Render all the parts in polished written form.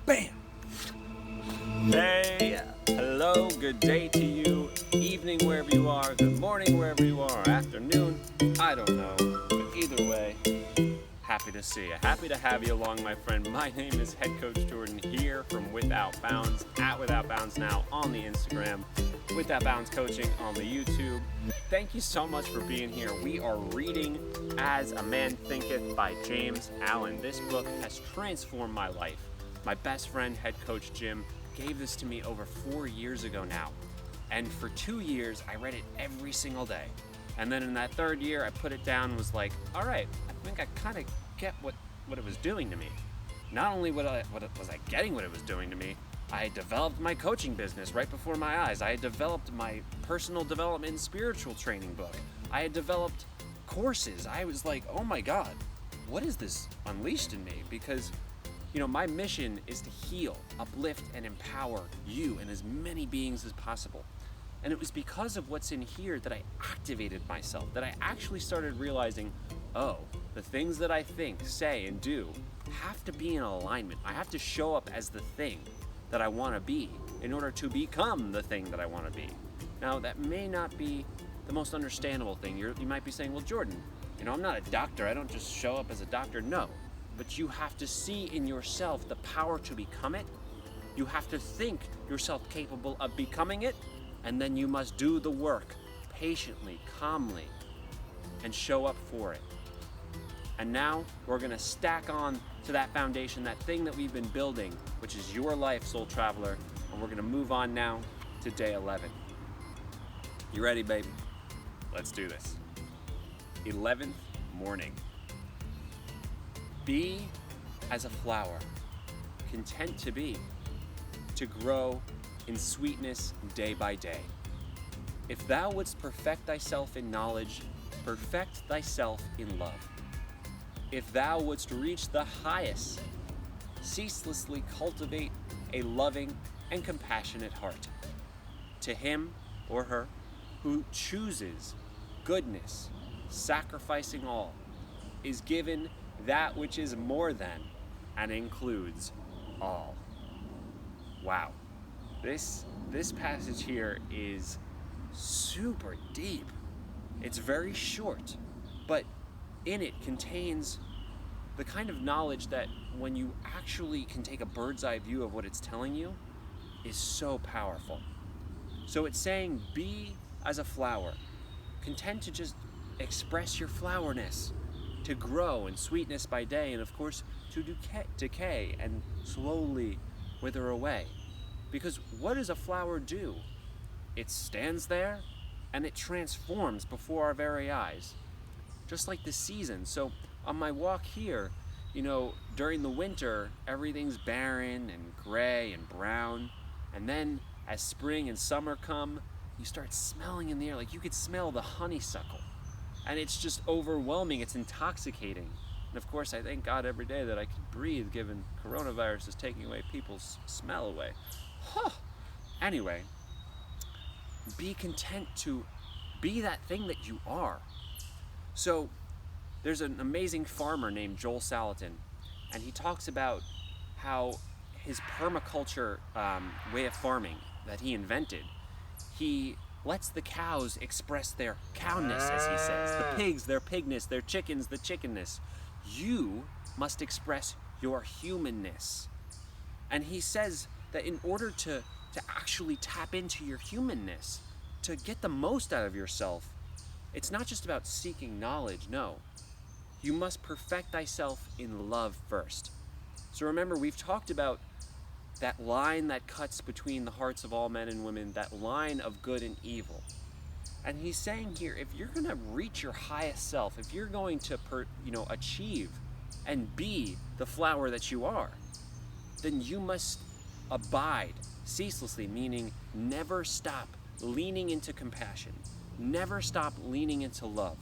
Bam! Hey, hello, good day to you, evening wherever you are, good morning wherever you are, afternoon, I don't know, but either way, happy to see you. Happy to have you along, my friend. My name is Head Coach Jordan here from Without Bounds, at Without Bounds now on the Instagram, Without Bounds Coaching on the YouTube. Thank you so much for being here. We are reading As a Man Thinketh by James Allen. This book has transformed my life. My best friend, Head Coach Jim, gave this to me over 4 years ago now. And for 2 years, I read it every single day. And then in that third year, I put it down and was like, all right, I think I kind of get what it was doing to me. Not only was I getting what it was doing to me, I had developed my coaching business right before my eyes. I had developed my personal development and spiritual training book. I had developed courses. I was like, oh my God, what is this unleashed in me? Because, my mission is to heal, uplift, and empower you and as many beings as possible. And it was because of what's in here that I activated myself, that I actually started realizing, the things that I think, say, and do have to be in alignment. I have to show up as the thing that I want to be in order to become the thing that I want to be. Now, that may not be the most understandable thing. You might be saying, well, Jordan, I'm not a doctor. I don't just show up as a doctor. No, but you have to see in yourself the power to become it. You have to think yourself capable of becoming it, and then you must do the work patiently, calmly, and show up for it. And now we're going to stack on to that foundation, that thing that we've been building, which is your life, soul traveler. And we're going to move on now to day 11. You ready, baby? Let's do this. 11th morning. Be as a flower, content to be, to grow in sweetness day by day. If thou wouldst perfect thyself in knowledge, perfect thyself in love. If thou wouldst reach the highest, ceaselessly cultivate a loving and compassionate heart. To him or her who chooses goodness, sacrificing all, is given that which is more than and includes all. Wow. This passage here is super deep. It's very short, but in it contains the kind of knowledge that when you actually can take a bird's eye view of what it's telling you is so powerful. So it's saying, be as a flower, content to just express your flowerness, to grow in sweetness by day, and of course to decay and slowly wither away. Because what does a flower do? It stands there and it transforms before our very eyes. Just like the season. So on my walk here, during the winter, everything's barren and gray and brown. And then as spring and summer come, you start smelling in the air. Like you could smell the honeysuckle. And it's just overwhelming. It's intoxicating. And of course, I thank God every day that I can breathe, given coronavirus is taking away people's smell away. Anyway, be content to be that thing that you are. So there's an amazing farmer named Joel Salatin, and he talks about how his permaculture way of farming that he invented, he lets the cows express their cowness, as he says, the pigs, their pigness, their chickens, the chickenness. You must express your humanness. And he says that in order to actually tap into your humanness, to get the most out of yourself, it's not just about seeking knowledge, no. You must perfect thyself in love first. So remember, we've talked about that line that cuts between the hearts of all men and women, that line of good and evil. And he's saying here, if you're going to reach your highest self, if you're going to achieve and be the flower that you are, then you must abide ceaselessly, meaning never stop leaning into compassion. Never stop leaning into love.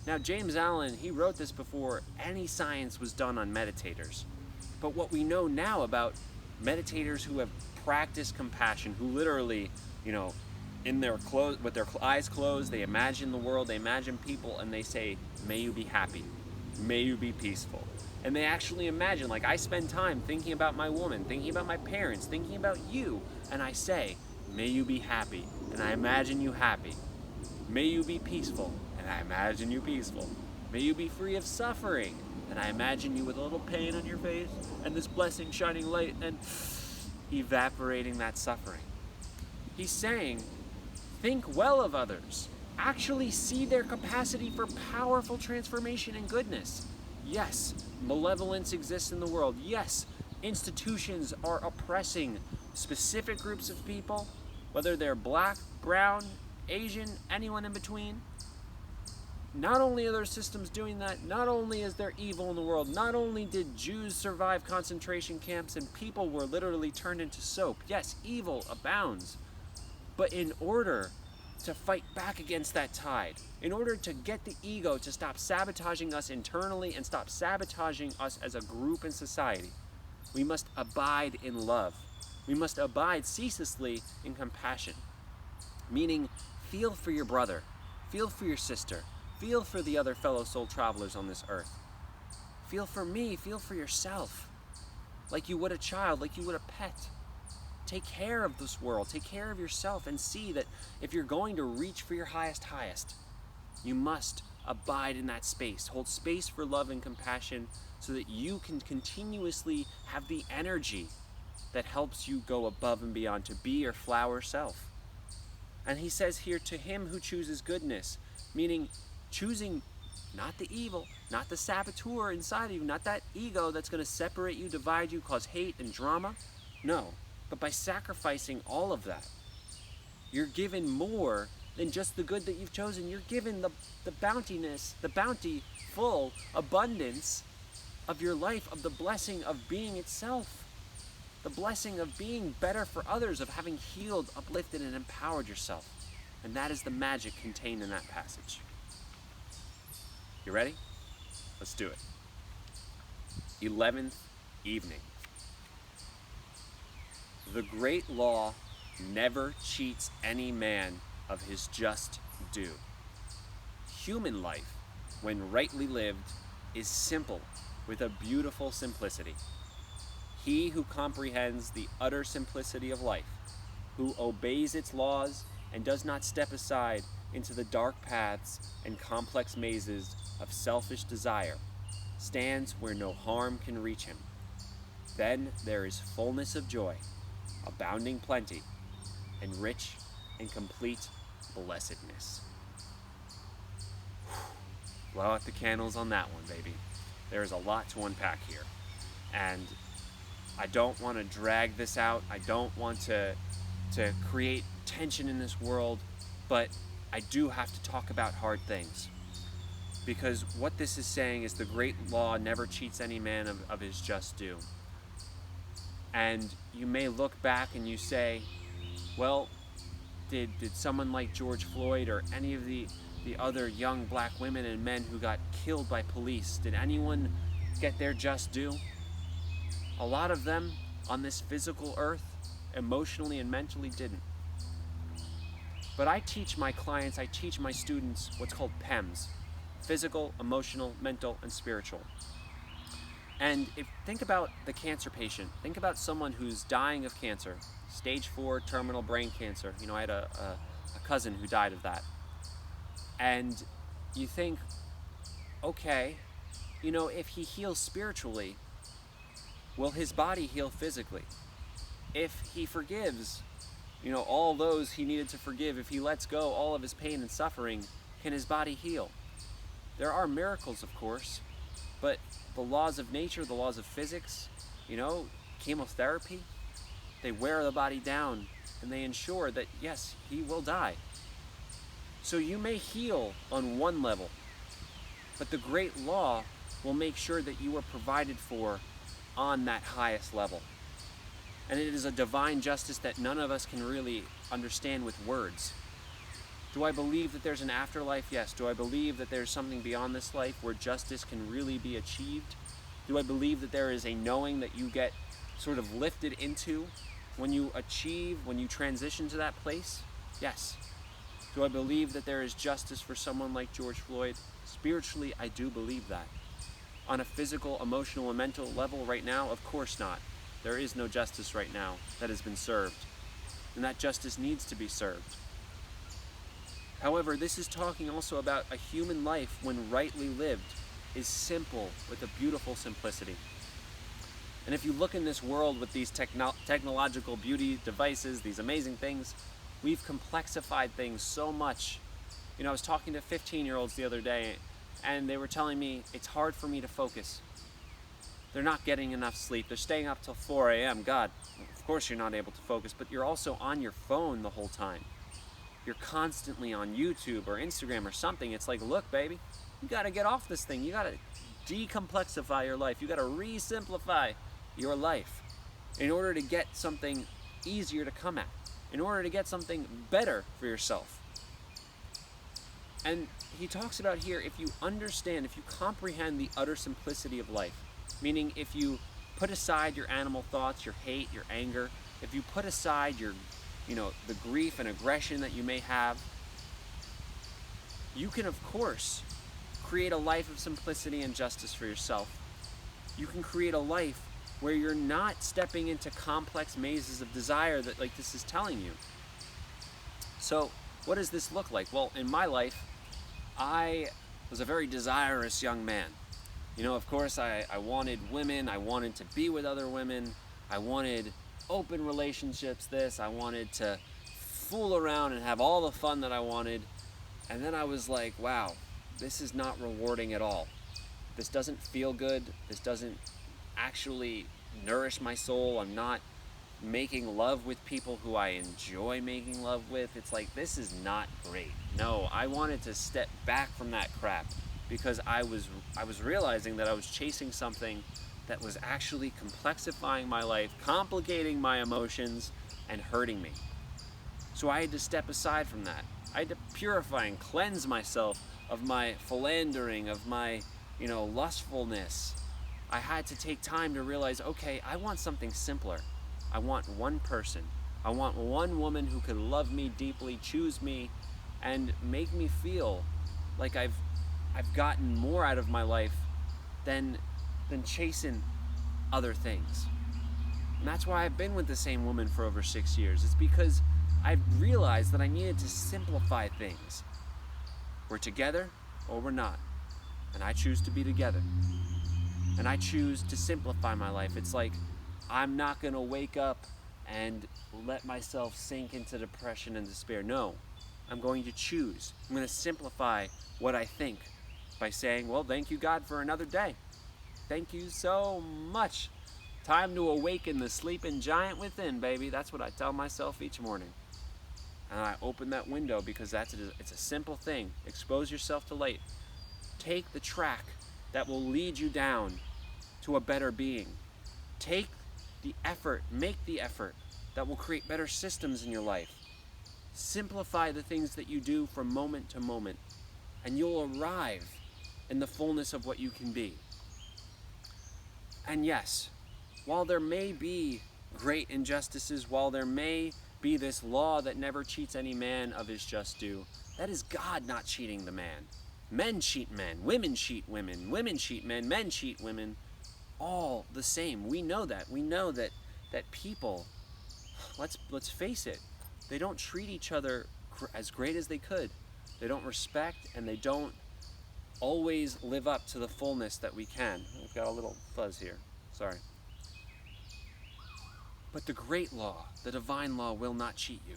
Now, James Allen, he wrote this before any science was done on meditators. But what we know now about meditators who have practiced compassion, who literally, in their with their eyes closed, they imagine the world, they imagine people, and they say, may you be happy, may you be peaceful, And they actually imagine, like I spend time thinking about my woman, thinking about my parents, thinking about you, and I say, may you be happy, and I imagine you happy. May you be peaceful, and I imagine you peaceful. May you be free of suffering, and I imagine you with a little pain on your face, and this blessing shining light, and evaporating that suffering. He's saying, think well of others. Actually see their capacity for powerful transformation and goodness. Yes, malevolence exists in the world. Yes, institutions are oppressing specific groups of people, whether they're black, brown, Asian, anyone in between. Not only are there systems doing that, not only is there evil in the world, not only did Jews survive concentration camps and people were literally turned into soap. Yes, evil abounds. But in order to fight back against that tide, in order to get the ego to stop sabotaging us internally and stop sabotaging us as a group in society, we must abide in love. We must abide ceaselessly in compassion. Meaning, feel for your brother, feel for your sister, feel for the other fellow soul travelers on this earth. Feel for me, feel for yourself. Like you would a child, like you would a pet. Take care of this world, take care of yourself, and see that if you're going to reach for your highest, you must abide in that space. Hold space for love and compassion so that you can continuously have the energy that helps you go above and beyond to be your flower self. And he says here, to him who chooses goodness, meaning choosing not the evil, not the saboteur inside of you, not that ego that's going to separate you, divide you, cause hate and drama. No. But by sacrificing all of that, you're given more than just the good that you've chosen. You're given the bountiful abundance of your life, of the blessing of being itself, the blessing of being better for others, of having healed, uplifted, and empowered yourself. And that is the magic contained in that passage. You ready? Let's do it. 11th evening. The great law never cheats any man of his just due. Human life, when rightly lived, is simple with a beautiful simplicity. He who comprehends the utter simplicity of life, who obeys its laws and does not step aside into the dark paths and complex mazes of selfish desire, stands where no harm can reach him. Then there is fullness of joy, abounding plenty, and rich and complete blessedness. Blow out the candles on that one, baby. There's a lot to unpack here. And I don't want to drag this out. I don't want to create tension in this world, but I do have to talk about hard things. Because what this is saying is the great law never cheats any man of his just due. And you may look back and you say, well, did someone like George Floyd or any of the other young black women and men who got killed by police, did anyone get their just due? A lot of them on this physical earth, emotionally and mentally, didn't. But I teach my clients, I teach my students what's called PEMS: physical, emotional, mental, and spiritual. And think about the cancer patient. Think about someone who's dying of cancer, stage 4 terminal brain cancer. I had a cousin who died of that. And you think, okay, if he heals spiritually, will his body heal physically? If he forgives, all those he needed to forgive, if he lets go all of his pain and suffering, can his body heal? There are miracles, of course, but the laws of nature, the laws of physics, chemotherapy, they wear the body down and they ensure that, yes, he will die. So you may heal on one level, but the great law will make sure that you are provided for on that highest level. And it is a divine justice that none of us can really understand with words. Do I believe that there's an afterlife? Yes. Do I believe that there's something beyond this life where justice can really be achieved? Do I believe that there is a knowing that you get sort of lifted into when you transition to that place? Yes. Do I believe that there is justice for someone like George Floyd? Spiritually, I do believe that. on a physical, emotional, and mental level right now? Of course not. There is no justice right now that has been served, and that justice needs to be served. However, this is talking also about a human life, when rightly lived, is simple with a beautiful simplicity. And if you look in this world with these technological beauty devices, these amazing things, we've complexified things so much. You know, I was talking to 15-year-olds the other day, and they were telling me it's hard for me to focus. They're not getting enough sleep. They're staying up till 4 a.m. God, of course you're not able to focus, but you're also on your phone the whole time. You're constantly on YouTube or Instagram or something. It's like, look, baby, you got to get off this thing. You got to decomplexify your life. You got to re-simplify your life in order to get something easier to come at, in order to get something better for yourself. And he talks about here, if you understand, if you comprehend the utter simplicity of life, meaning if you put aside your animal thoughts, your hate, your anger, if you put aside your, the grief and aggression that you may have, you can, of course, create a life of simplicity and justice for yourself. You can create a life where you're not stepping into complex mazes of desire that, like, this is telling you. So what does this look like? Well, in my life, I was a very desirous young man. Of course, I wanted women. I wanted to be with other women. I wanted open relationships, I wanted to fool around and have all the fun that I wanted. And then I was like, wow, this is not rewarding at all. This doesn't feel good. This doesn't actually nourish my soul. I'm not making love with people who I enjoy making love with. It's like, this is not great. No, I wanted to step back from that crap because I was realizing that I was chasing something that was actually complexifying my life, complicating my emotions, and hurting me. So I had to step aside from that. I had to purify and cleanse myself of my philandering, of my, lustfulness. I had to take time to realize, okay, I want something simpler. I want one person. I want one woman who could love me deeply, choose me, and make me feel like I've gotten more out of my life than chasing other things. And that's why I've been with the same woman for over 6 years. It's because I've realized that I needed to simplify things. We're together or we're not. And I choose to be together. And I choose to simplify my life. It's like, I'm not going to wake up and let myself sink into depression and despair. No, I'm going to choose. I'm going to simplify what I think by saying, well, thank you, God, for another day. Thank you so much. Time to awaken the sleeping giant within, baby. That's what I tell myself each morning. And I open that window because it's a simple thing. Expose yourself to light. Take the track that will lead you down to a better being. Take the effort, make the effort that will create better systems in your life. Simplify the things that you do from moment to moment, and you'll arrive in the fullness of what you can be. And yes, while there may be great injustices, while there may be this law that never cheats any man of his just due, that is God not cheating the man. Men cheat men, women cheat women, women cheat men, men cheat women, all the same. We know that. We know that people, let's face it, they don't treat each other as great as they could. They don't respect, and they don't always live up to the fullness that we can. We've got a little fuzz here, sorry. But the great law, the divine law, will not cheat you.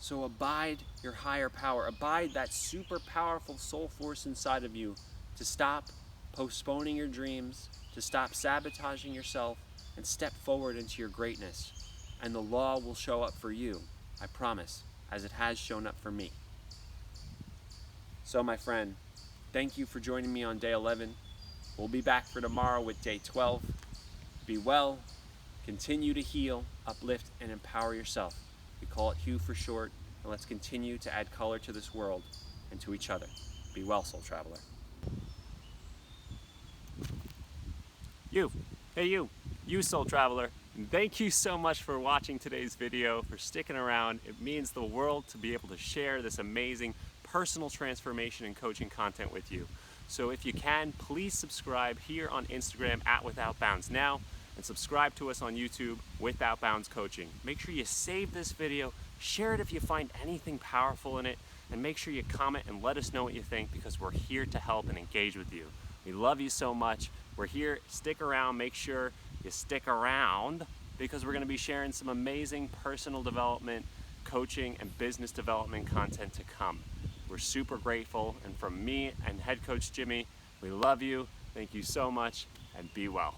So abide your higher power. Abide that super powerful soul force inside of you to stop postponing your dreams, to stop sabotaging yourself, and step forward into your greatness. And the law will show up for you, I promise, as it has shown up for me. So my friend, thank you for joining me on day 11. We'll be back for tomorrow with day 12. Be well, continue to heal, uplift, and empower yourself. We call it HUE for short, and let's continue to add color to this world and to each other. Be well, soul traveler. You soul traveler. Thank you so much for watching today's video, for sticking around. It means the world to be able to share this amazing personal transformation and coaching content with you. So if you can, please subscribe here on Instagram at Without Bounds Now, and subscribe to us on YouTube, Without Bounds Coaching. Make sure you save this video, share it if you find anything powerful in it, and make sure you comment and let us know what you think, because we're here to help and engage with you. We love you so much. We're here. Stick around. Make sure you stick around, because we're going to be sharing some amazing personal development, coaching, and business development content to come. We're super grateful, and from me and head coach Jimmy, we love you. Thank you so much, and be well.